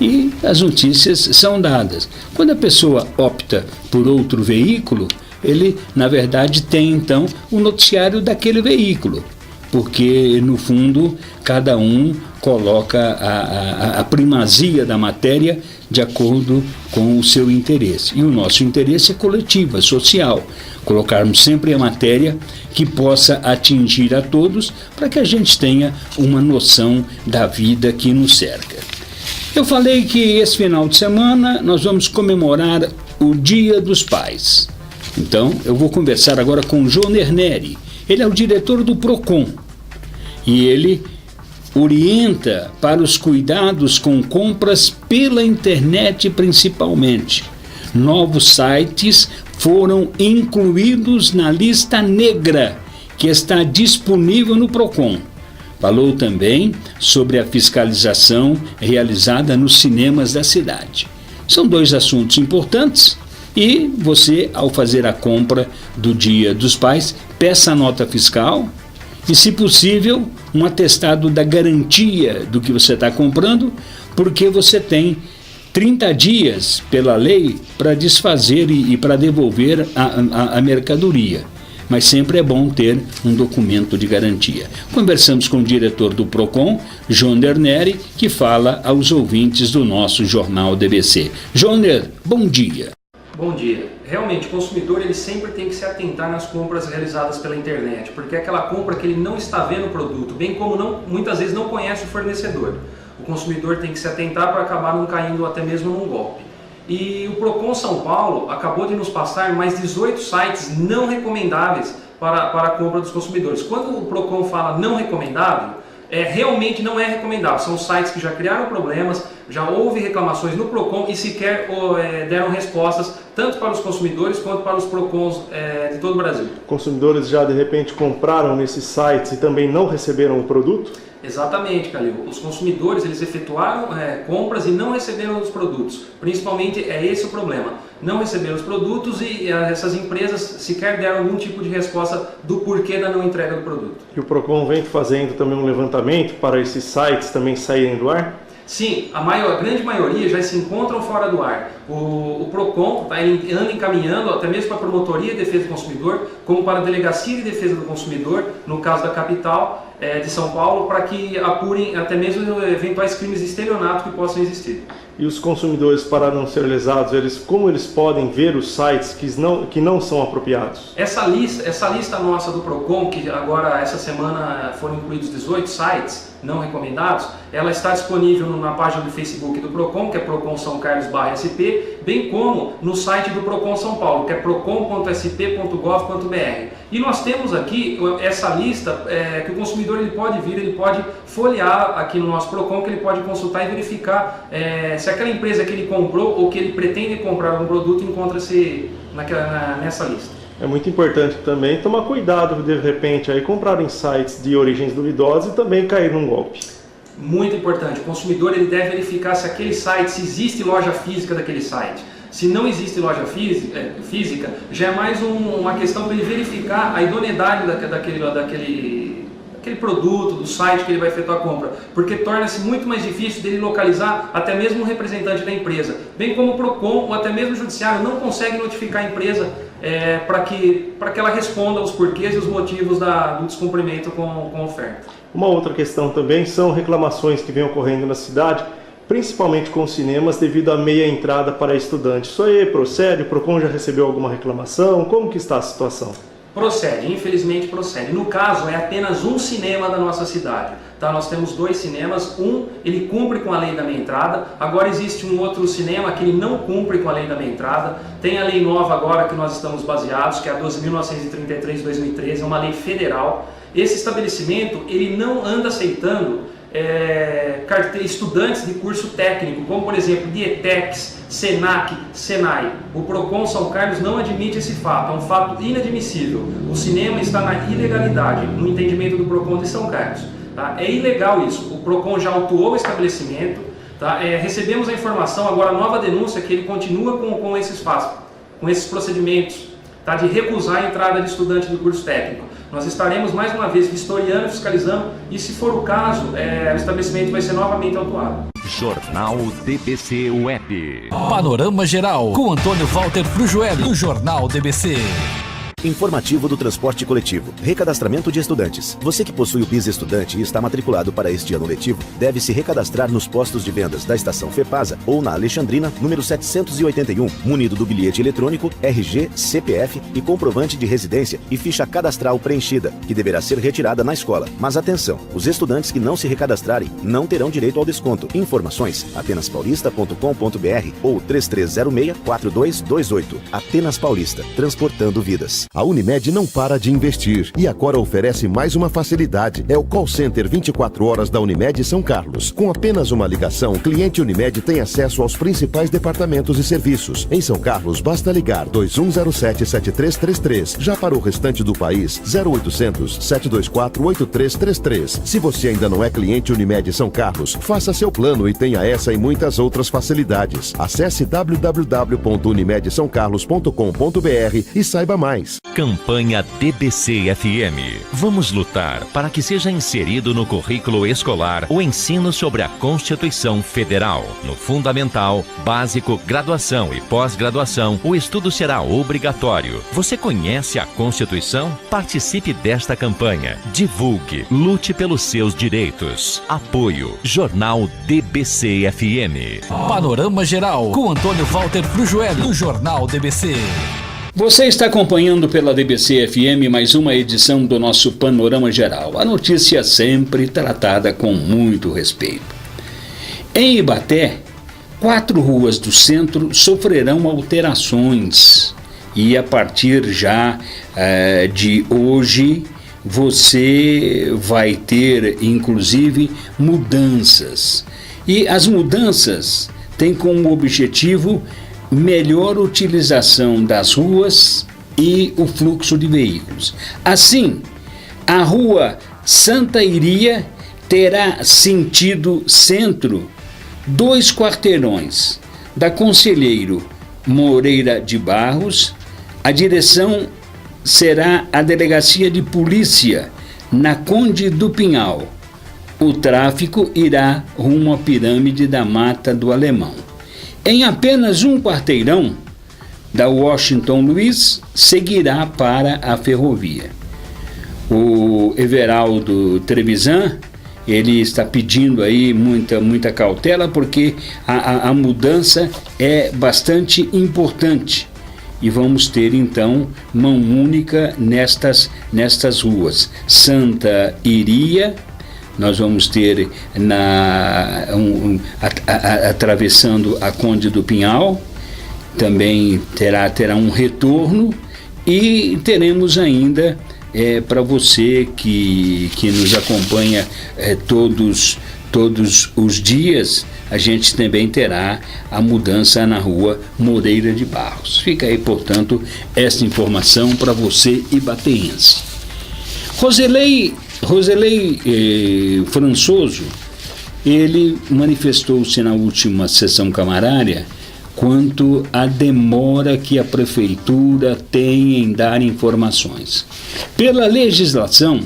E as notícias são dadas. Quando a pessoa opta por outro veículo, ele, na verdade, tem então o noticiário daquele veículo, porque, no fundo, cada um coloca a primazia da matéria de acordo com o seu interesse. E o nosso interesse é coletivo, é social. Colocarmos sempre a matéria que possa atingir a todos, para que a gente tenha uma noção da vida que nos cerca. Eu falei que esse final de semana nós vamos comemorar o Dia dos Pais. Então, eu vou conversar agora com o Joner Neri. Ele é o diretor do PROCON e ele orienta para os cuidados com compras pela internet principalmente. Novos sites foram incluídos na lista negra que está disponível no PROCON. Falou também sobre a fiscalização realizada nos cinemas da cidade. São 2 assuntos importantes e você, ao fazer a compra do Dia dos Pais, peça a nota fiscal e, se possível, um atestado da garantia do que você está comprando, porque você tem 30 dias pela lei para desfazer e para devolver a mercadoria. Mas sempre é bom ter um documento de garantia. Conversamos com o diretor do PROCON, Joner Neri, que fala aos ouvintes do nosso Jornal DBC. Joner, bom dia. Bom dia. Realmente, o consumidor ele sempre tem que se atentar nas compras realizadas pela internet, porque é aquela compra que ele não está vendo o produto, bem como muitas vezes não conhece o fornecedor. O consumidor tem que se atentar para acabar não caindo até mesmo num golpe. E o PROCON São Paulo acabou de nos passar mais 18 sites não recomendáveis para a compra dos consumidores. Quando o PROCON fala não recomendável, realmente não é recomendável. São sites que já criaram problemas, já houve reclamações no PROCON e sequer deram respostas tanto para os consumidores quanto para os PROCONs de todo o Brasil. Consumidores já de repente compraram nesses sites e também não receberam o produto? Exatamente, Calil. Os consumidores eles efetuaram compras e não receberam os produtos. Principalmente é esse o problema. Não receberam os produtos e essas empresas sequer deram algum tipo de resposta do porquê da não entrega do produto. E o PROCON vem fazendo também um levantamento para esses sites também saírem do ar? Sim, a grande maioria já se encontram fora do ar. O PROCON anda encaminhando até mesmo para a Promotoria de Defesa do Consumidor, como para a Delegacia de Defesa do Consumidor, no caso da capital de São Paulo, para que apurem até mesmo eventuais crimes de estelionato que possam existir. E os consumidores, para não ser lesados, como eles podem ver os sites que não são apropriados? Essa lista nossa do PROCON, que agora essa semana foram incluídos 18 sites não recomendados, ela está disponível na página do Facebook do PROCON, que é PROCON São Carlos /SP, bem como no site do PROCON São Paulo, que é procon.sp.gov.br. E nós temos aqui essa lista que o consumidor ele pode folhear aqui no nosso PROCON, que ele pode consultar e verificar se aquela empresa que ele comprou ou que ele pretende comprar um produto encontra-se nessa lista. É muito importante também tomar cuidado de repente aí comprar em sites de origens duvidosas e também cair num golpe. Muito importante, o consumidor ele deve verificar se aquele site, se existe loja física daquele site. Se não existe loja física, já é mais uma questão para ele verificar a idoneidade daquele produto, do site que ele vai efetuar a compra, porque torna-se muito mais difícil dele localizar até mesmo o representante da empresa, bem como o PROCON ou até mesmo o Judiciário não consegue notificar a empresa para que ela responda os porquês e os motivos do descumprimento com a oferta. Uma outra questão também são reclamações que vêm ocorrendo na cidade, principalmente com cinemas, devido à meia entrada para estudantes. Isso aí procede? O PROCON já recebeu alguma reclamação? Como que está a situação? Procede, infelizmente procede. No caso, é apenas um cinema da nossa cidade. Tá? Nós temos 2 cinemas, ele cumpre com a lei da meia entrada, agora existe um outro cinema que ele não cumpre com a lei da meia entrada. Tem a lei nova agora que nós estamos baseados, que é a 12.933 de 2013, é uma lei federal. Esse estabelecimento, ele não anda aceitando estudantes de curso técnico, como por exemplo Dietex, Senac, Senai. O PROCON São Carlos não admite esse fato, é um fato inadmissível. O cinema está na ilegalidade, no entendimento do PROCON de São Carlos. Tá? É ilegal isso, o PROCON já autuou o estabelecimento, tá? Recebemos a informação, agora a nova denúncia, que ele continua com esses fatos, com esses procedimentos, tá? De recusar a entrada de estudante do curso técnico. Nós estaremos mais uma vez vistoriando, fiscalizando e, se for o caso, o estabelecimento vai ser novamente autuado. Jornal DBC Web. Panorama Geral, com Antônio Walter Frujoelli, do Jornal DBC. Informativo do transporte coletivo. Recadastramento de estudantes. Você que possui o BIS estudante e está matriculado para este ano letivo, deve se recadastrar nos postos de vendas da estação FEPASA ou na Alexandrina, número 781, munido do bilhete eletrônico, RG, CPF e comprovante de residência e ficha cadastral preenchida, que deverá ser retirada na escola. Mas atenção, os estudantes que não se recadastrarem não terão direito ao desconto. Informações, atenaspaulista.com.br ou 3306-4228. Atenas Paulista, transportando vidas. A Unimed não para de investir e agora oferece mais uma facilidade. É o call center 24 horas da Unimed São Carlos. Com apenas uma ligação, o cliente Unimed tem acesso aos principais departamentos e serviços. Em São Carlos, basta ligar 2107-7333. Já para o restante do país, 0800-724-8333. Se você ainda não é cliente Unimed São Carlos, faça seu plano e tenha essa e muitas outras facilidades. Acesse www.unimedsaocarlos.com.br e saiba mais. Campanha DBC-FM. Vamos lutar para que seja inserido no currículo escolar o ensino sobre a Constituição Federal. No Fundamental, Básico, Graduação e Pós-Graduação, o estudo será obrigatório. Você conhece a Constituição? Participe desta campanha. Divulgue. Lute pelos seus direitos. Apoio. Jornal DBC-FM. Panorama Geral, com Antônio Walter Frujoelli, do Jornal DBC. Você está acompanhando pela DBC FM mais uma edição do nosso Panorama Geral. A notícia sempre tratada com muito respeito. Em Ibaté, 4 ruas do centro sofrerão alterações. E a partir já de hoje, você vai ter, inclusive, mudanças. E as mudanças têm como objetivo melhor utilização das ruas e o fluxo de veículos. Assim, a rua Santa Iria terá sentido centro 2 quarteirões. Da Conselheiro Moreira de Barros, a direção será a Delegacia de Polícia na Conde do Pinhal. O tráfego irá rumo à Pirâmide da Mata do Alemão. Em apenas um quarteirão da Washington Luiz, seguirá para a ferrovia. O Everaldo Trevisan, ele está pedindo aí muita cautela, porque a mudança é bastante importante. E vamos ter então mão única nestas ruas. Santa Iria, nós vamos ter atravessando a Conde do Pinhal, também terá um retorno, e teremos ainda, para você que nos acompanha todos os dias, a gente também terá a mudança na rua Moreira de Barros. Fica aí, portanto, esta informação para você ibateense. Roselei Françoso, ele manifestou-se na última sessão camarária quanto à demora que a Prefeitura tem em dar informações. Pela legislação,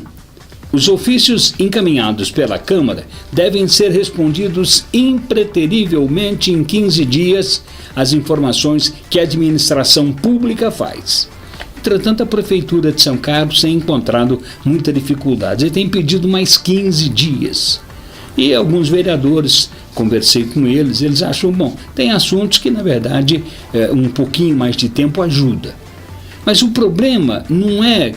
os ofícios encaminhados pela Câmara devem ser respondidos impreterivelmente em 15 dias às informações que a administração pública faz. Entretanto, a Prefeitura de São Carlos tem encontrado muita dificuldade e tem pedido mais 15 dias. E alguns vereadores, conversei com eles acham, tem assuntos que, na verdade, um pouquinho mais de tempo ajuda. Mas o problema não é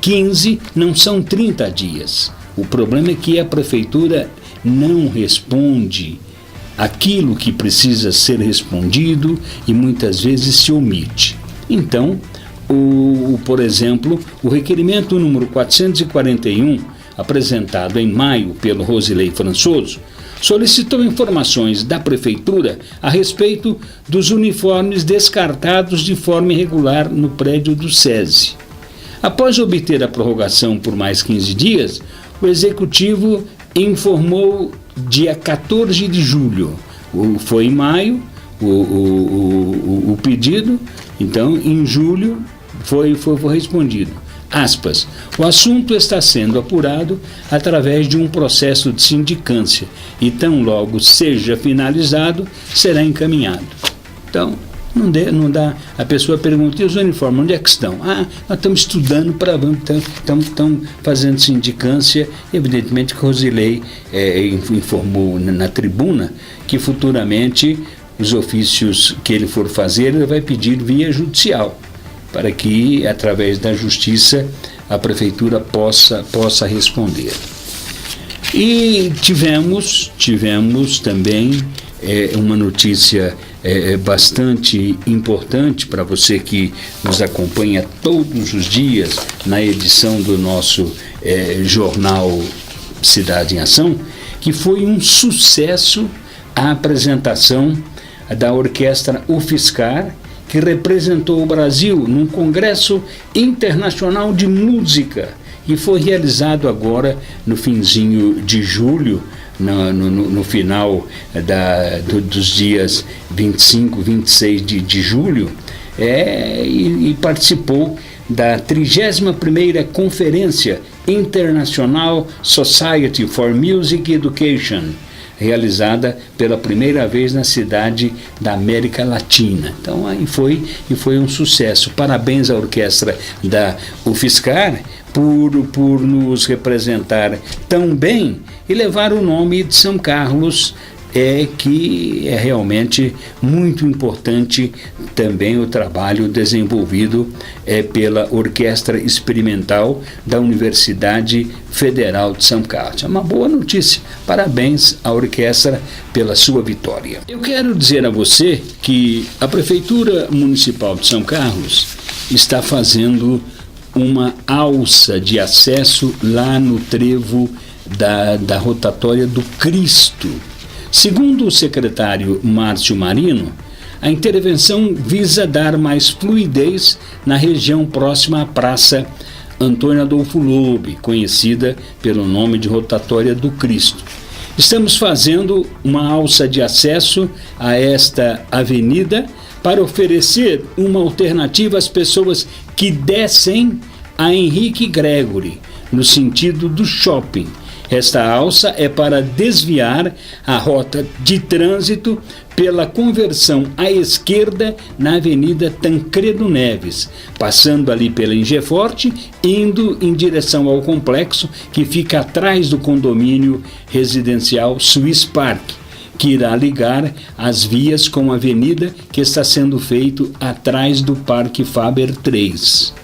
15, não são 30 dias. O problema é que a Prefeitura não responde aquilo que precisa ser respondido e muitas vezes se omite. Então, por exemplo, o requerimento número 441, apresentado em maio pelo Roselei Françoso, solicitou informações da Prefeitura a respeito dos uniformes descartados de forma irregular no prédio do SESI. Após obter a prorrogação por mais 15 dias, o Executivo informou dia 14 de julho. Foi em maio o pedido, então em julho foi respondido. aspas, o assunto está sendo apurado através de um processo de sindicância e tão logo seja finalizado, será encaminhado. Então, não dá. A pessoa pergunta, e os uniformes, onde é que estão? Nós estamos estudando para... Estamos fazendo sindicância. Evidentemente que Rosilei informou na tribuna que futuramente os ofícios que ele for fazer, ele vai pedir via judicial, para que, através da justiça, a prefeitura possa responder. E tivemos também uma notícia bastante importante para você que nos acompanha todos os dias na edição do nosso jornal Cidade em Ação, que foi um sucesso a apresentação da Orquestra UFSCar, que representou o Brasil num Congresso Internacional de Música, e foi realizado agora no finzinho de julho, no final dos dias 25, 26 de julho, e participou da 31ª Conferência International Society for Music Education, realizada pela primeira vez na cidade da América Latina. Então aí foi um sucesso. Parabéns à orquestra da UFSCar por nos representar tão bem e levar o nome de São Carlos, que é realmente muito importante também o trabalho desenvolvido pela Orquestra Experimental da Universidade Federal de São Carlos. É uma boa notícia. Parabéns à orquestra pela sua vitória. Eu quero dizer a você que a Prefeitura Municipal de São Carlos está fazendo uma alça de acesso lá no trevo da rotatória do Cristo. Segundo o secretário Márcio Marino, a intervenção visa dar mais fluidez na região próxima à Praça Antônio Adolfo Lobe, conhecida pelo nome de Rotatória do Cristo. Estamos fazendo uma alça de acesso a esta avenida para oferecer uma alternativa às pessoas que descem a Henrique Gregory, no sentido do shopping. Esta alça é para desviar a rota de trânsito pela conversão à esquerda na Avenida Tancredo Neves, passando ali pela Ingeforte, indo em direção ao complexo que fica atrás do condomínio residencial Swiss Park, que irá ligar as vias com a avenida que está sendo feito atrás do Parque Faber 3.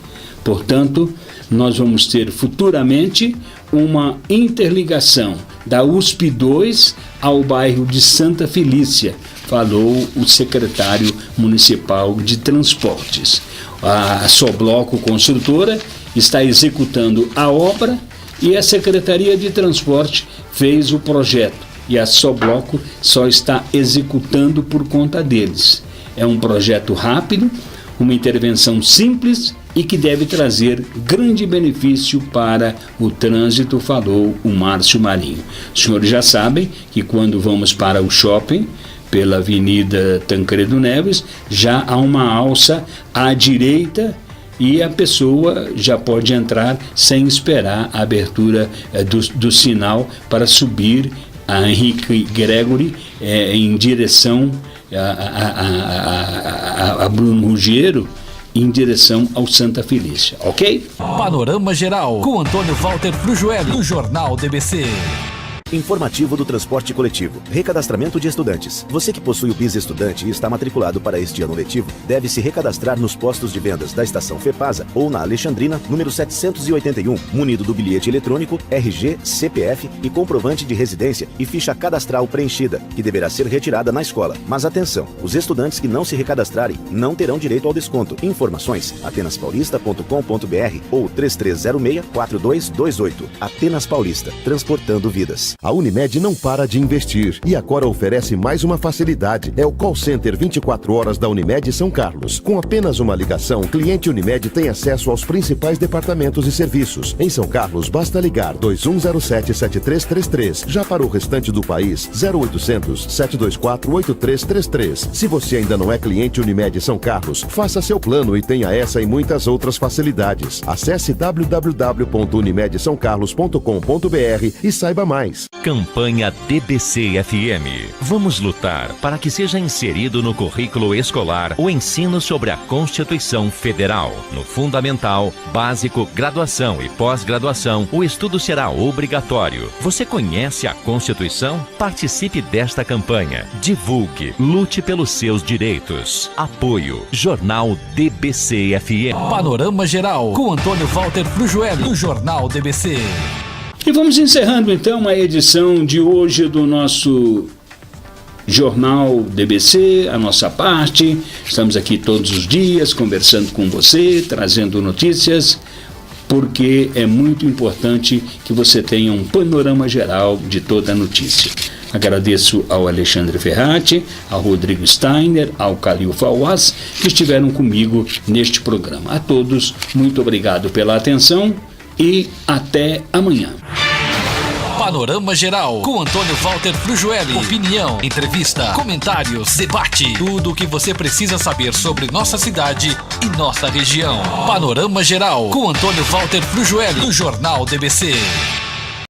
Portanto, nós vamos ter futuramente uma interligação da USP 2 ao bairro de Santa Felícia, falou o secretário municipal de transportes. A Sobloco Construtora está executando a obra e a Secretaria de Transporte fez o projeto e a Sobloco só está executando por conta deles. É um projeto rápido, uma intervenção simples e que deve trazer grande benefício para o trânsito, falou o Márcio Marinho. Os senhores já sabem que quando vamos para o shopping, pela Avenida Tancredo Neves, já há uma alça à direita e a pessoa já pode entrar sem esperar a abertura do sinal para subir a Henrique Gregory em direção a Bruno Ruggiero, em direção ao Santa Felícia, ok? Panorama Geral, com Antônio Walter Frujueli, do Jornal DBC. Informativo do transporte coletivo. Recadastramento de estudantes. Você que possui o BIS estudante e está matriculado para este ano letivo, deve se recadastrar nos postos de vendas da estação FEPASA ou na Alexandrina, número 781, munido do bilhete eletrônico, RG, CPF e comprovante de residência e ficha cadastral preenchida, que deverá ser retirada na escola. Mas atenção, os estudantes que não se recadastrarem não terão direito ao desconto. Informações, atenaspaulista.com.br ou 3306-4228. Atenas Paulista, transportando vidas. A Unimed não para de investir e agora oferece mais uma facilidade. É o call center 24 horas da Unimed São Carlos. Com apenas uma ligação, o cliente Unimed tem acesso aos principais departamentos e serviços. Em São Carlos, basta ligar 2107-7333. Já para o restante do país, 0800-724-8333. Se você ainda não é cliente Unimed São Carlos, faça seu plano e tenha essa e muitas outras facilidades. Acesse www.unimedsaocarlos.com.br e saiba mais. Campanha DBC-FM. Vamos lutar para que seja inserido no currículo escolar o ensino sobre a Constituição Federal. No fundamental, básico, graduação e pós-graduação, o estudo será obrigatório. Você conhece a Constituição? Participe desta campanha. Divulgue. Lute pelos seus direitos. Apoio. Jornal DBC-FM. Panorama Geral, com Antônio Walter Frujueli, do Jornal DBC. E vamos encerrando então a edição de hoje do nosso Jornal DBC, a nossa parte. Estamos aqui todos os dias conversando com você, trazendo notícias, porque é muito importante que você tenha um panorama geral de toda a notícia. Agradeço ao Alexandre Ferrati, ao Rodrigo Steiner, ao Calil Fawaz, que estiveram comigo neste programa. A todos, muito obrigado pela atenção e até amanhã. Panorama Geral, com Antônio Walter Frujueli. Opinião, entrevista, comentários, debate. Tudo o que você precisa saber sobre nossa cidade e nossa região. Panorama Geral, com Antônio Walter Frujueli, do Jornal DBC.